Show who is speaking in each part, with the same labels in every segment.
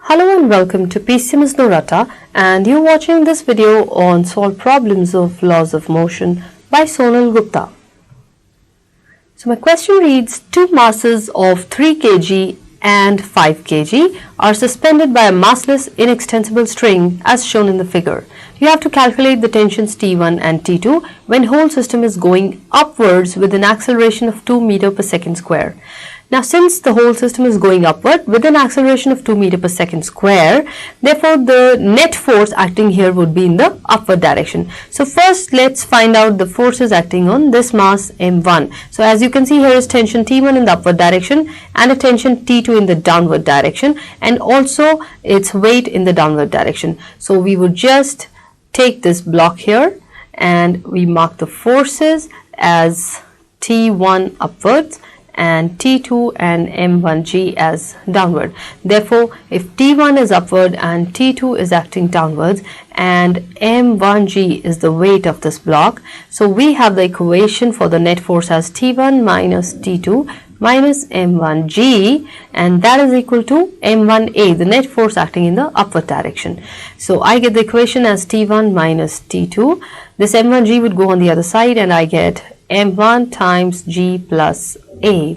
Speaker 1: Hello and welcome to PCMINR.com, and you're watching this video on Solve Problems of Laws of Motion by Sonal Gupta. So my question reads, two masses of 3 kg and 5 kg are suspended by a massless inextensible string as shown in the figure. You have to calculate the tensions T1 and T2 when whole system is going upwards with an acceleration of 2 meters per second square. Now, since the whole system is going upward with an acceleration of 2 meters per second square, therefore the net force acting here would be in the upward direction. So first let's find out the forces acting on this mass M1. So as you can see, here is tension T1 in the upward direction and a tension T2 in the downward direction, and also its weight in the downward direction. So we would just take this block here and we mark the forces as T1 upwards and T2 and M1G as downward. Therefore, if T1 is upward and T2 is acting downwards and M1G is the weight of this block, so we have the equation for the net force as T1 minus T2 minus M1G, and that is equal to M1A, the net force acting in the upward direction. So I get the equation as T1 minus T2. This M1G would go on the other side and I get M1 times G plus A,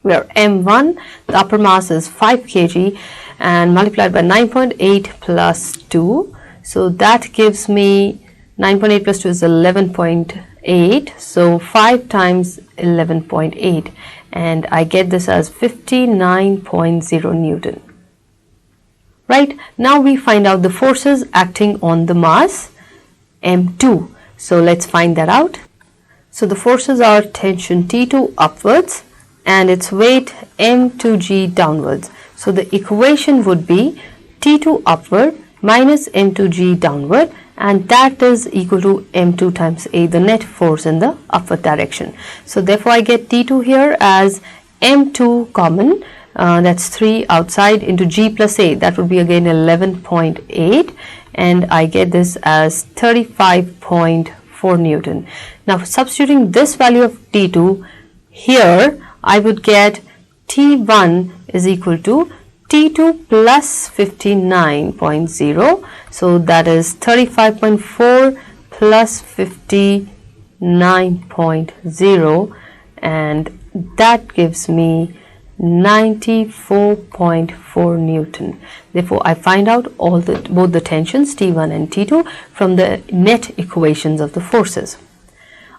Speaker 1: where M1, the upper mass, is 5 kg and multiplied by 9.8 plus 2. So that gives me 9.8 plus 2 is 11.8. So 5 times 11.8, and I get this as 59.0 Newton. Right, now we find out the forces acting on the mass M2. So let's find that out. So the forces are tension T2 upwards and its weight M2G downwards. So the equation would be T2 upward minus M2G downward, and that is equal to M2 times A, the net force in the upward direction. So therefore I get T2 here as M2 common, that's 3 outside, into G plus A, that would be again 11.8, and I get this as 35.4 Newton. Now substituting this value of T2 here, I would get T1 is equal to T2 plus 59.0, so that is 35.4 plus 59.0, and that gives me 94.4 Newton. Therefore, I find out both the tensions T1 and T2 from the net equations of the forces.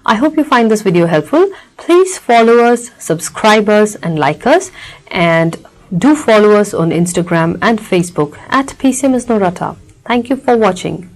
Speaker 1: I hope you find this video helpful. Please follow us, subscribe us, and like us, and do follow us on Instagram and Facebook at PCMINR.com. Thank you for watching.